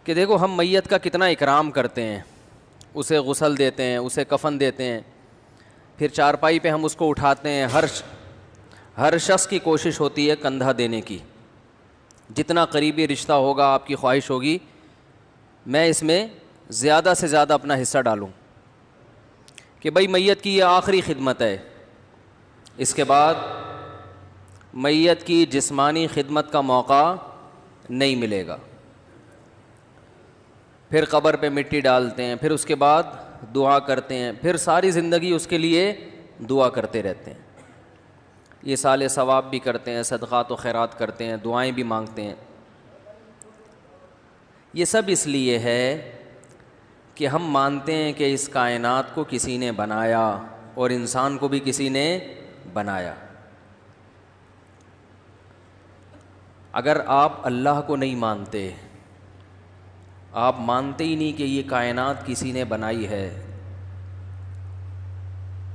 کہ دیکھو ہم میت کا کتنا اکرام کرتے ہیں، اسے غسل دیتے ہیں، اسے کفن دیتے ہیں، پھر چارپائی پہ ہم اس کو اٹھاتے ہیں. ہر شخص کی کوشش ہوتی ہے کندھا دینے کی. جتنا قریبی رشتہ ہوگا آپ کی خواہش ہوگی میں اس میں زیادہ سے زیادہ اپنا حصہ ڈالوں کہ بھائی میت کی یہ آخری خدمت ہے، اس کے بعد میت کی جسمانی خدمت کا موقع نہیں ملے گا. پھر قبر پہ مٹی ڈالتے ہیں، پھر اس کے بعد دعا کرتے ہیں، پھر ساری زندگی اس کے لیے دعا کرتے رہتے ہیں. یہ سال ثواب بھی کرتے ہیں، صدقات و خیرات کرتے ہیں، دعائیں بھی مانگتے ہیں. یہ سب اس لیے ہے کہ ہم مانتے ہیں کہ اس کائنات کو کسی نے بنایا اور انسان کو بھی کسی نے بنایا. اگر آپ اللہ کو نہیں مانتے، آپ مانتے ہی نہیں کہ یہ کائنات کسی نے بنائی ہے،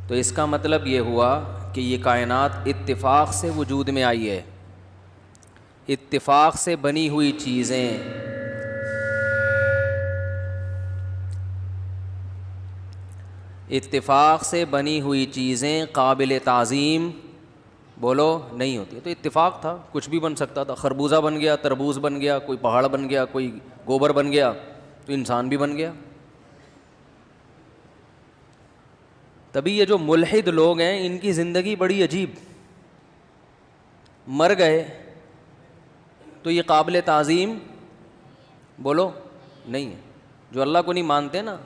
تو اس کا مطلب یہ ہوا کہ یہ کائنات اتفاق سے وجود میں آئی ہے. اتفاق سے بنی ہوئی چیزیں، اتفاق سے بنی ہوئی چیزیں قابل تعظیم بولو نہیں ہوتی. تو اتفاق تھا، کچھ بھی بن سکتا تھا. خربوزہ بن گیا، تربوز بن گیا، کوئی پہاڑ بن گیا، کوئی گوبر بن گیا، تو انسان بھی بن گیا. تبھی یہ جو ملحد لوگ ہیں ان کی زندگی بڑی عجیب. مر گئے تو یہ قابل تعظیم بولو نہیں ہے. جو اللہ کو نہیں مانتے نا،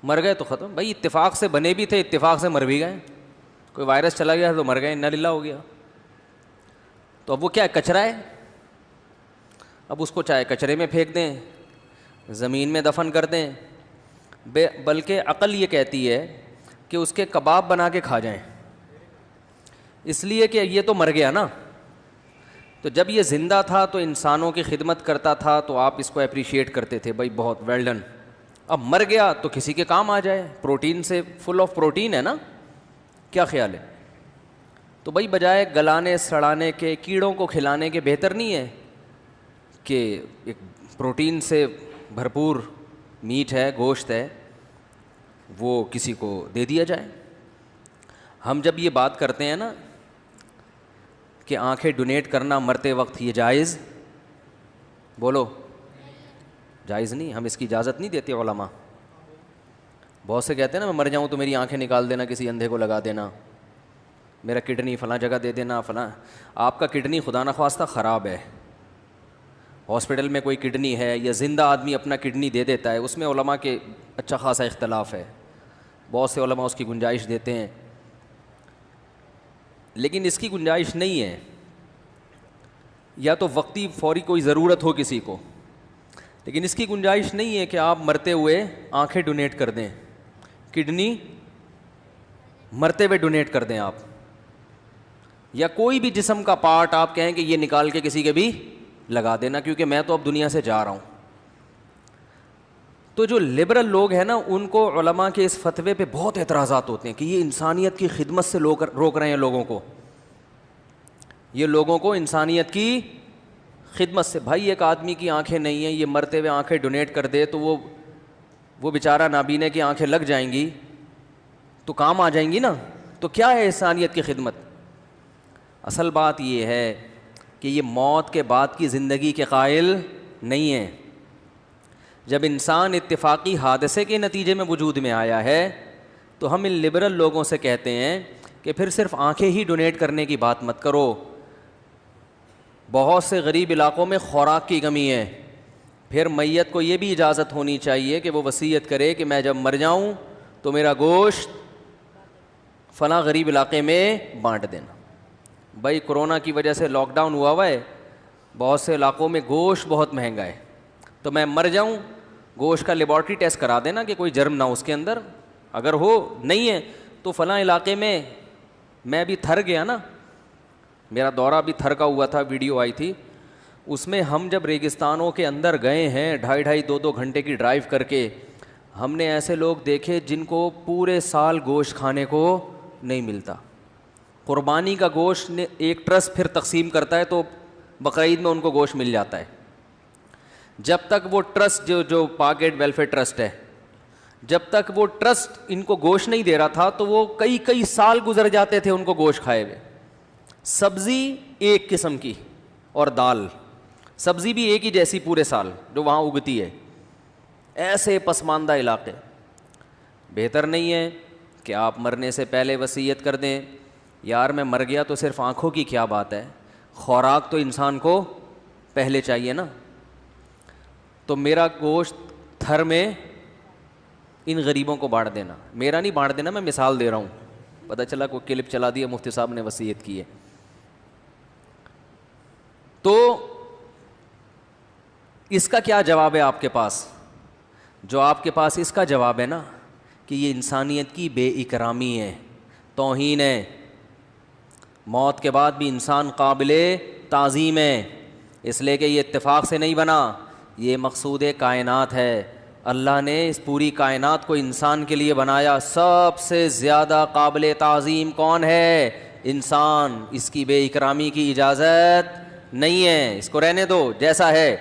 مر گئے تو ختم. بھائی اتفاق سے بنے بھی تھے، اتفاق سے مر بھی گئے. کوئی وائرس چلا گیا تو مر گئے، انا للہ ہو گیا. تو اب وہ کیا ہے؟ کچرا ہے. اب اس کو چاہے کچرے میں پھینک دیں، زمین میں دفن کر دیں، بلکہ عقل یہ کہتی ہے کہ اس کے کباب بنا کے کھا جائیں، اس لیے کہ یہ تو مر گیا نا. تو جب یہ زندہ تھا تو انسانوں کی خدمت کرتا تھا تو آپ اس کو اپریشیٹ کرتے تھے، بھائی بہت ویل ڈن. اب مر گیا تو کسی کے کام آ جائے، پروٹین سے فل آف پروٹین ہے نا. کیا خیال ہے؟ تو بھائی بجائے گلانے سڑانے کے، کیڑوں کو کھلانے کے، بہتر نہیں ہے کہ ایک پروٹین سے بھرپور میٹ ہے، گوشت ہے، وہ کسی کو دے دیا جائے. ہم جب یہ بات کرتے ہیں نا کہ آنکھیں ڈونیٹ کرنا مرتے وقت، یہ جائز بولو جائز نہیں. ہم اس کی اجازت نہیں دیتے علماء. بہت سے کہتے ہیں نا میں مر جاؤں تو میری آنکھیں نکال دینا، کسی اندھے کو لگا دینا، میرا کڈنی فلاں جگہ دے دینا فلاں. آپ کا کڈنی خدا نخواستہ خراب ہے، ہاسپٹل میں کوئی کڈنی ہے یا زندہ آدمی اپنا کڈنی دے دیتا ہے، اس میں علماء کے اچھا خاصا اختلاف ہے. بہت سے علماء اس کی گنجائش دیتے ہیں، لیکن اس کی گنجائش نہیں ہے. یا تو وقتی فوری کوئی ضرورت ہو کسی کو، لیکن اس کی گنجائش نہیں ہے کہ آپ مرتے ہوئے آنکھیں ڈونیٹ کر دیں، کڈنی مرتے ہوئے ڈونیٹ کر دیں آپ، یا کوئی بھی جسم کا پارٹ آپ کہیں کہ یہ نکال کے کسی کے بھی لگا دینا کیونکہ میں تو اب دنیا سے جا رہا ہوں. تو جو لبرل لوگ ہیں نا ان کو علماء کے اس فتوے پہ بہت اعتراضات ہوتے ہیں کہ یہ انسانیت کی خدمت سے روک رہے ہیں لوگوں کو، یہ لوگوں کو انسانیت کی خدمت سے. بھائی ایک آدمی کی آنکھیں نہیں ہیں، یہ مرتے ہوئے آنکھیں ڈونیٹ کر دے تو وہ بیچارہ نابینے کی آنکھیں لگ جائیں گی تو کام آ جائیں گی نا. تو کیا ہے انسانیت کی خدمت؟ اصل بات یہ ہے کہ یہ موت کے بعد کی زندگی کے قائل نہیں ہے. جب انسان اتفاقی حادثے کے نتیجے میں وجود میں آیا ہے تو ہم ان لبرل لوگوں سے کہتے ہیں کہ پھر صرف آنکھیں ہی ڈونیٹ کرنے کی بات مت کرو. بہت سے غریب علاقوں میں خوراک کی کمی ہے، پھر میت کو یہ بھی اجازت ہونی چاہیے کہ وہ وصیت کرے کہ میں جب مر جاؤں تو میرا گوشت فلاں غریب علاقے میں بانٹ دینا. بھائی کرونا کی وجہ سے لاک ڈاؤن ہوا ہے، بہت سے علاقوں میں گوشت بہت مہنگا ہے، تو میں مر جاؤں گوشت کا لیبارٹری ٹیسٹ کرا دینا کہ کوئی جرم نہ اس کے اندر، اگر ہو نہیں ہے تو فلاں علاقے میں بھی تھر گیا نا، میرا دورہ بھی تھر کا ہوا تھا، ویڈیو آئی تھی اس میں. ہم جب ریگستانوں کے اندر گئے ہیں 2.5 گھنٹے کی ڈرائیو کر کے، ہم نے ایسے لوگ دیکھے جن کو پورے سال گوشت کھانے کو نہیں ملتا. قربانی کا گوشت ایک ٹرسٹ پھر تقسیم کرتا ہے تو بقرعید میں ان کو گوشت مل جاتا ہے. جب تک وہ ٹرسٹ جو پاکٹ ویلفیئر ٹرسٹ ہے، جب تک وہ ٹرسٹ ان کو گوشت نہیں دے رہا تھا تو وہ کئی سال گزر جاتے تھے ان کو گوشت کھائے ہوئے. سبزی ایک قسم کی اور دال، سبزی بھی ایک ہی جیسی پورے سال جو وہاں اگتی ہے. ایسے پسماندہ علاقے. بہتر نہیں ہے کہ آپ مرنے سے پہلے وصیت کر دیں یار میں مر گیا تو صرف آنکھوں کی کیا بات ہے، خوراک تو انسان کو پہلے چاہیے نا. تو میرا گوشت تھر میں ان غریبوں کو بانٹ دینا، میرا نہیں بانٹ دینا، میں مثال دے رہا ہوں. پتہ چلا کوئی کلپ چلا دیا مفتی صاحب نے وصیت کی ہے. تو اس کا کیا جواب ہے آپ کے پاس؟ جو آپ کے پاس اس کا جواب ہے نا کہ یہ انسانیت کی بے اکرامی ہے، توہین ہے. موت کے بعد بھی انسان قابل تعظیم ہے، اس لیے کہ یہ اتفاق سے نہیں بنا، یہ مقصود کائنات ہے. اللہ نے اس پوری کائنات کو انسان کے لیے بنایا. سب سے زیادہ قابل تعظیم کون ہے؟ انسان. اس کی بے اکرامی کی اجازت نہیں ہے، اس کو رہنے دو جیسا ہے.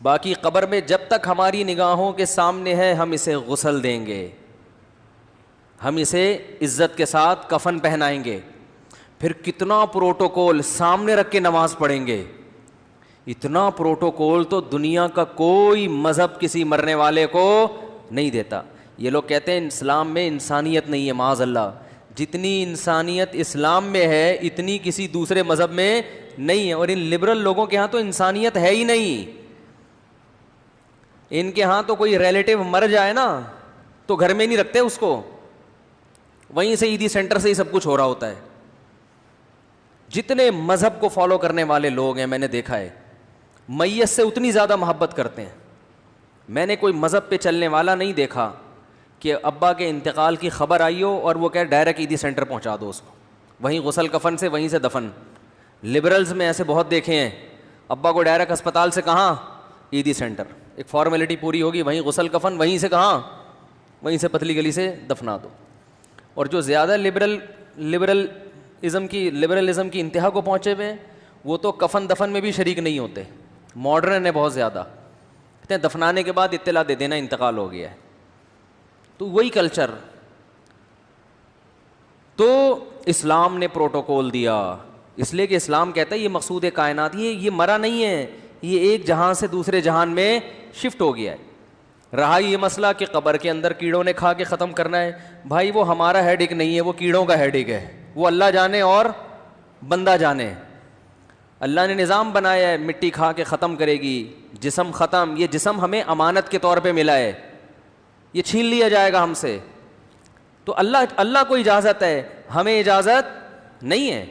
باقی قبر میں جب تک ہماری نگاہوں کے سامنے ہے ہم اسے غسل دیں گے، ہم اسے عزت کے ساتھ کفن پہنائیں گے، پھر کتنا پروٹوکول سامنے رکھ کے نماز پڑھیں گے. اتنا پروٹوکول تو دنیا کا کوئی مذہب کسی مرنے والے کو نہیں دیتا. یہ لوگ کہتے ہیں اسلام میں انسانیت نہیں ہے، معاذ اللہ. جتنی انسانیت اسلام میں ہے اتنی کسی دوسرے مذہب میں نہیں ہے. اور ان لبرل لوگوں کے ہاں تو انسانیت ہے ہی نہیں. ان کے ہاں تو کوئی ریلیٹیو مر جائے نا تو گھر میں نہیں رکھتے اس کو، وہیں سے عیدی سینٹر سے ہی سب کچھ ہو رہا ہوتا ہے. جتنے مذہب کو فالو کرنے والے لوگ ہیں میں نے دیکھا ہے میت سے اتنی زیادہ محبت کرتے ہیں. میں نے کوئی مذہب پہ چلنے والا نہیں دیکھا کہ ابا کے انتقال کی خبر آئی ہو اور وہ کہ ڈائریکٹ عیدی سینٹر پہنچا دو اس کو، وہیں غسل کفن سے وہیں سے دفن. لبرلز میں ایسے بہت دیکھے ہیں، ابا کو ڈائریکٹ اسپتال سے کہاں؟ عیدی سینٹر، ایک فارمیلٹی پوری ہوگی، وہیں غسل کفن، وہیں سے کہاں؟ وہیں سے پتلی گلی سے دفنا دو. اور جو زیادہ لبرلزم کی انتہا کو پہنچے ہوئے وہ تو کفن دفن میں بھی شریک نہیں ہوتے. ماڈرن ہے بہت زیادہ، کہتے ہیں دفنانے کے بعد اطلاع دے دینا انتقال ہو گیا ہے. تو وہی کلچر. تو اسلام نے پروٹوکول دیا، اس لیے کہ اسلام کہتا ہے یہ مقصود کائنات، یہ مرا نہیں ہے، یہ ایک جہان سے دوسرے جہان میں شفٹ ہو گیا ہے. رہا یہ مسئلہ کہ قبر کے اندر کیڑوں نے کھا کے ختم کرنا ہے، بھائی وہ ہمارا ہیڈک نہیں ہے، وہ کیڑوں کا ہیڈک ہے. وہ اللہ جانے اور بندہ جانے. اللہ نے نظام بنایا ہے مٹی کھا کے ختم کرے گی، جسم ختم. یہ جسم ہمیں امانت کے طور پہ ملا ہے، یہ چھین لیا جائے گا ہم سے. تو اللہ کو اجازت ہے، ہمیں اجازت نہیں ہے.